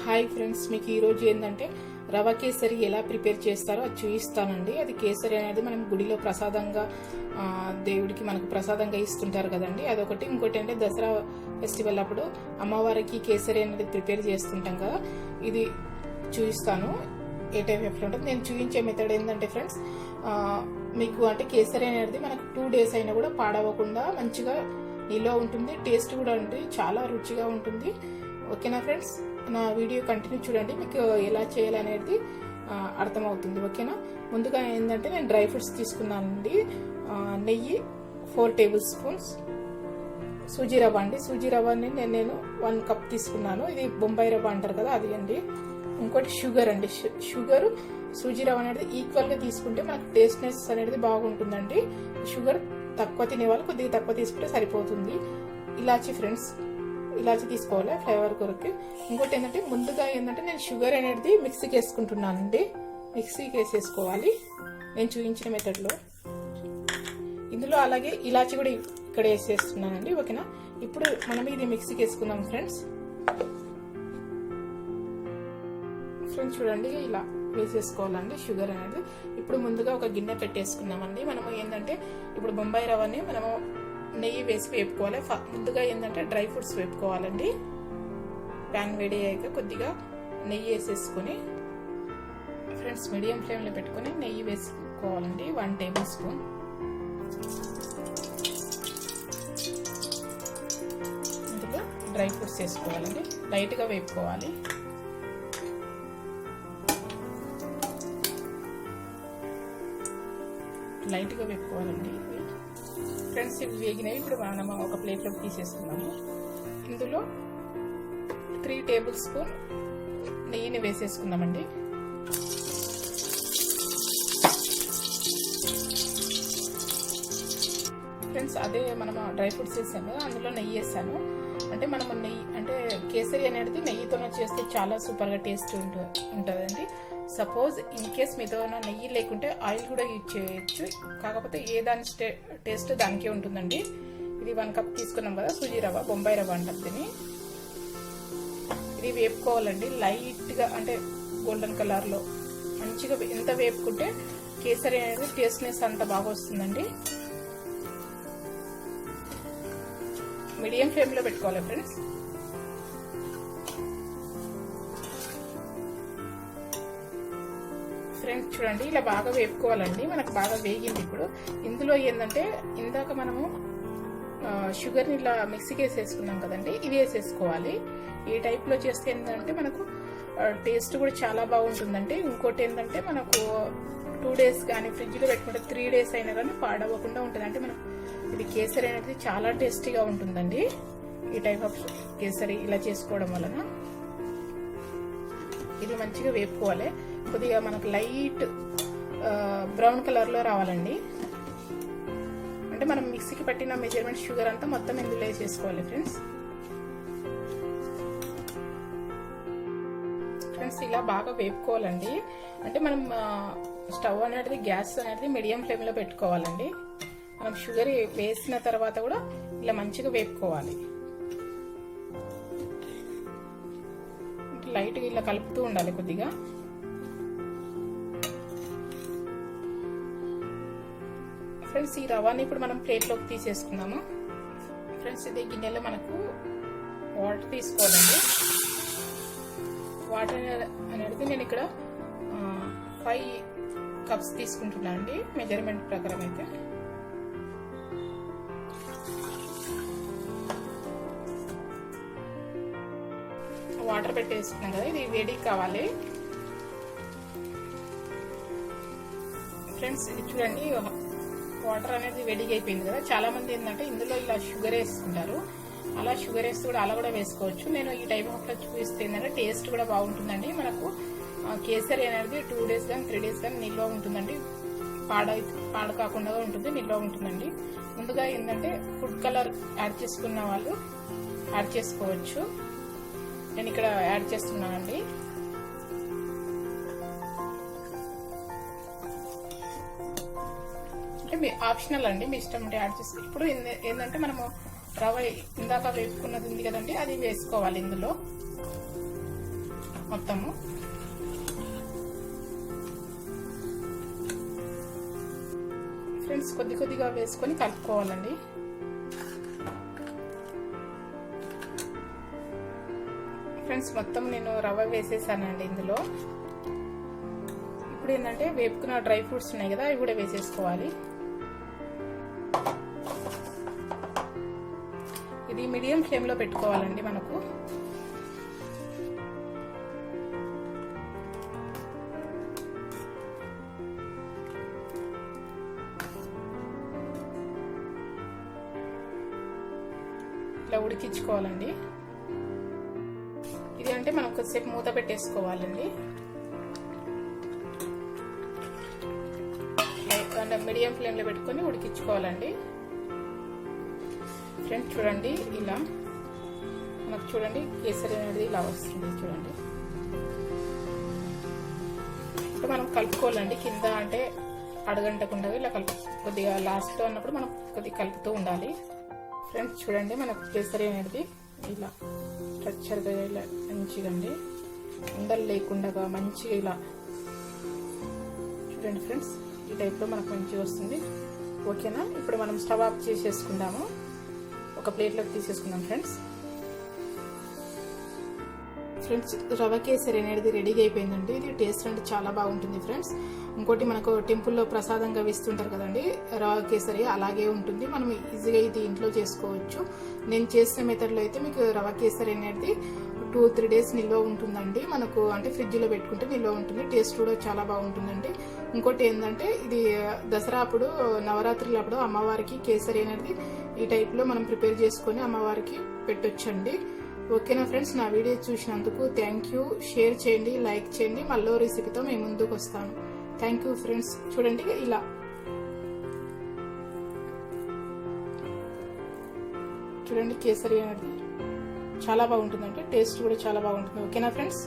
Hi friends, మీకు ఈరోజు ఏంటంటే రవ కేసరి ఎలా ప్రిపేర్ చేస్తారో అది చూపిస్తానండి. అది కేసరి అనేది మనం గుడిలో ప్రసాదంగా దేవుడికి మనకు ప్రసాదంగా ఇస్తుంటారు కదండి, అదొకటి. ఇంకోటి అంటే దసరా ఫెస్టివల్ అప్పుడు అమ్మవారికి కేసరి అనేది ప్రిపేర్ చేస్తుంటాం కదా, ఇది చూపిస్తాను ఏ టైప్ ఎట్లా ఉంటుంది. నేను చూపించే మెథడ్ ఏంటంటే ఫ్రెండ్స్, మీకు అంటే కేసరి అనేది మనకు 2 days అయినా కూడా పాడవకుండా మంచిగా నిల్వ ఉంటుంది. టేస్ట్ కూడా ఉంటుంది, చాలా రుచిగా ఉంటుంది. ఓకేనా ఫ్రెండ్స్, నా వీడియో కంటిన్యూ చూడండి, మీకు ఎలా చేయాలనేది అర్థమవుతుంది. ఓకేనా. ముందుగా ఏంటంటే నేను డ్రై ఫ్రూట్స్ తీసుకున్నానండి. నెయ్యి 4 tablespoons, సూజీ రవ్వ అండి. సూజీ రవ్వని నేను 1 cup తీసుకున్నాను. ఇది బొంబాయి రవ్వ అంటారు కదా, అది అండి. ఇంకోటి షుగర్ అండి. షుగర్ సూజీ రవ్వ అనేది ఈక్వల్గా తీసుకుంటే మనకు టేస్ట్నెస్ అనేది బాగుంటుందండి. షుగర్ తక్కువ తినేవాళ్ళు కొద్దిగా తక్కువ తీసుకుంటే సరిపోతుంది. ఇలాచి ఫ్రెండ్స్, ఇలాచి తీసుకోవాలి ఫ్లేవర్ కొరకు. ఇంకోటి ఏంటంటే ముందుగా ఏంటంటే నేను షుగర్ అనేది మిక్సీకి వేసుకుంటున్నానండి. మిక్సీకి వేసేసుకోవాలి నేను చూపించిన మెథడ్లో. ఇందులో అలాగే ఇలాచి కూడా ఇక్కడ వేసేస్తున్నానండి. ఓకేనా. ఇప్పుడు మనం ఇది మిక్సీకి వేసుకుందాం ఫ్రెండ్స్. చూడండి, ఇలా వేసేసుకోవాలండి షుగర్ అనేది. ఇప్పుడు ముందుగా ఒక గిన్నె పెట్టేసుకున్నామండి. మనము ఏంటంటే ఇప్పుడు బొంబాయి రవ్వని మనము నెయ్యి వేసి వేపుకోవాలి. ముందుగా ఏంటంటే డ్రై ఫ్రూట్స్ వేపుకోవాలండి. ప్యాన్ వేడి అయ్యాక కొద్దిగా నెయ్యి వేసేసుకొని ఫ్రెండ్స్ మీడియం ఫ్లేమ్లో పెట్టుకొని నెయ్యి వేసుకోవాలండి. 1 tablespoon. ఇందులో డ్రై ఫ్రూట్స్ వేసుకోవాలండి. లైట్గా వేపుకోవాలి. లైట్గా వేపుకోవాలండి ఫ్రెండ్స్. ఇవి వేగినవి ఇప్పుడు మనం ఒక ప్లేట్లోకి తీసేసుకున్నాము. ఇందులో 3 tablespoon నెయ్యిని వేసేసుకున్నామండి. ఫ్రెండ్స్ అదే మనం డ్రై ఫ్రూట్స్ వేసాము కదా, అందులో నెయ్యి వేసాను. అంటే మనము నెయ్యి అంటే కేసరి అనేది నెయ్యితోనే చేస్తే చాలా సూపర్గా టేస్ట్ ఉంటుందండి. సపోజ్ ఇన్ కేస్ మీతో నెయ్యి లేకుంటే ఆయిల్ కూడా యూజ్ చేయొచ్చు. కాకపోతే ఏ దాని టేస్ట్ దానికే ఉంటుందండి. ఇది 1 cup తీసుకున్నాం కదా, సూజీ రవ్వ, బొంబాయి రవ్వ అంటారు దీన్ని. ఇది వేపుకోవాలండి లైట్గా, అంటే గోల్డెన్ కలర్లో మంచిగా. ఎంత వేపుకుంటే కేసరి అనేది టేస్ట్నెస్ అంత బాగా వస్తుందండి. మీడియం ఫ్లేమ్లో పెట్టుకోవాలి ఫ్రెండ్స్. ఫ్రెండ్స్ చూడండి, ఇలా బాగా వేపుకోవాలండి. మనకు బాగా వేగింది. ఇప్పుడు ఇందులో ఏంటంటే ఇందాక మనము షుగర్ని ఇలా మిక్సీకి వేసేసుకున్నాం కదండి, ఇది వేసేసుకోవాలి. ఈ టైప్లో చేస్తే ఏంటంటే మనకు టేస్ట్ కూడా చాలా బాగుంటుందండి. ఇంకోటి ఏంటంటే మనకు 2 days కానీ ఫ్రిడ్జ్లో పెట్టుకుంటే 3 days అయినా కానీ పాడవకుండా ఉంటుంది. అంటే మనకు ఇది కేసరి అనేది చాలా టేస్టీగా ఉంటుందండి. ఈ టైప్ ఆఫ్ కేసరి ఇలా చేసుకోవడం వలన ఇది మంచిగా వేపుకోవాలి. కొద్దిగా మనకు లైట్ బ్రౌన్ కలర్లో రావాలండి. అంటే మనం మిక్సీకి పట్టిన మెజర్మెంట్ షుగర్ అంతా మొత్తం ఇందులో వేసేసుకోవాలి ఫ్రెండ్స్. ఫ్రెండ్స్ ఇలా బాగా వేపుకోవాలండి. అంటే మనం స్టవ్ అనేది గ్యాస్ అనేది మీడియం ఫ్లేమ్లో పెట్టుకోవాలండి. మనం షుగర్ వేసిన తర్వాత కూడా ఇలా మంచిగా వేపుకోవాలి. లైట్గా ఇలా కలుపుతూ ఉండాలి కొద్దిగా. ఫ్రెండ్స్ ఈ రవాని ఇప్పుడు మనం ప్లేట్లోకి తీసేసుకున్నాము. ఫ్రెండ్స్ ఇది గిన్నెలో మనకు వాటర్ తీసుకోవాలండి. వాటర్ అనేది నేను ఇక్కడ 5 cups తీసుకుంటున్నాను అండి మెజర్మెంట్ ప్రకారం. అయితే వాటర్ పెట్టేసుకున్నాం కదా, ఇది వేడి కావాలి ఫ్రెండ్స్. ఇది చూడండి, వాటర్ అనేది వేడిగా అయిపోయింది కదా. చాలా మంది ఏంటంటే ఇందులో ఇలా షుగర్ వేసుకుంటారు. అలా షుగర్ వేస్తే కూడా అలా కూడా వేసుకోవచ్చు. నేను ఈ టైప్ ఆఫ్ చూపిస్తే ఏంటంటే టేస్ట్ కూడా బాగుంటుందండి. మనకు కేసరి అనేది 2 days కానీ 3 days కానీ నిల్వ ఉంటుందండి. పాడు కాకుండా ఉంటుంది, నిల్వ ఉంటుందండి. ముందుగా ఏంటంటే ఫుడ్ కలర్ యాడ్ చేసుకున్న వాళ్ళు యాడ్ చేసుకోవచ్చు. నేను ఇక్కడ యాడ్ చేస్తున్నానండి. అంటే మీ ఆప్షనల్ అండి, మీ ఇష్టం ఉంటే యాడ్ చేసుకో. ఇప్పుడు ఏంటంటే మనము రవ్వ ఇందాక వేసుకున్నది ఉంది కదండి, అది వేసుకోవాలి ఇందులో. మొత్తము. ఫ్రెండ్స్ కొద్ది కొద్దిగా వేసుకొని కలుపుకోవాలండి. ఫ్రెండ్స్ మొత్తం నేను రవ్వ వేసేసానండి ఇందులో. ఇప్పుడు ఏంటంటే వేపుకున్న డ్రై ఫ్రూట్స్ ఉన్నాయి కదా, అవి కూడా వేసేసుకోవాలి. ఇది మీడియం ఫ్లేమ్ లో పెట్టుకోవాలండి మనకు. ఇలా ఉడికించుకోవాలండి. ఇది అంటే మనం కొద్దిసేపు మూత పెట్టేసుకోవాలండి. మీడియం ఫ్లేమ్ లో పెట్టుకొని ఉడికించుకోవాలండి. ఫ్రెండ్స్ చూడండి, ఇలా మనకు చూడండి కేసరి అనేది ఇలా వస్తుంది చూడండి. ఇప్పుడు మనం కలుపుకోవాలండి కింద, అంటే అడగంటకుండా ఇలా కొద్దిగా లాస్ట్ లో అన్నప్పుడు మనం కొద్దిగా కలుపుతూ ఉండాలి. ఫ్రెండ్స్ చూడండి, మనకు కేసరి అనేది ఇలా స్ట్రక్చర్గా ఇలా మంచిగా అండి, ఉండలు లేకుండా మంచిగా ఇలా చూడండి ఫ్రెండ్స్. ఈ టైప్లో మనకు మంచిగా వస్తుంది. ఓకేనా, ఇప్పుడు మనం స్టవ్ ఆఫ్ చేసేసుకుందాము. ఒక ప్లేట్లోకి తీసేసుకుందాం ఫ్రెండ్స్. ఫ్రెండ్స్ రవ కేసరి అనేది రెడీగా అయిపోయిందండి. ఇది టేస్ట్ అంటే చాలా బాగుంటుంది ఫ్రెండ్స్. ఇంకోటి మనకు టెంపుల్లో ప్రసాదంగా వేస్తుంటారు కదండి రవ కేసరి, అలాగే ఉంటుంది. మనం ఈజీగా ఇది ఇంట్లో చేసుకోవచ్చు. నేను చేసిన మెథడ్లో అయితే మీకు రవ కేసరి అనేది 2-3 డేస్ నిల్వ ఉంటుందండి. మనకు అంటే ఫ్రిడ్జ్లో పెట్టుకుంటే నిల్వ ఉంటుంది. టేస్ట్ కూడా చాలా బాగుంటుందండి. ఇంకోటి ఏంటంటే ఇది దసరా అప్పుడు, నవరాత్రులు అప్పుడు అమ్మవారికి కేసరి అనేది ఈ టైప్లో మనం ప్రిపేర్ చేసుకొని అమ్మవారికి పెట్టొచ్చండి. ఓకేనా ఫ్రెండ్స్, నా వీడియో చూసినందుకు థ్యాంక్ యూ. షేర్ చేయండి, లైక్ చేయండి. మళ్ళీ రెసిపీతో మేము ముందుకు వస్తాను. Thank you friends. చూడండి ఇలా చూడండి కేసరి అనేది చాలా బాగుంటుందండి. టేస్ట్ కూడా చాలా బాగుంటుంది. ఓకేనా ఫ్రెండ్స్.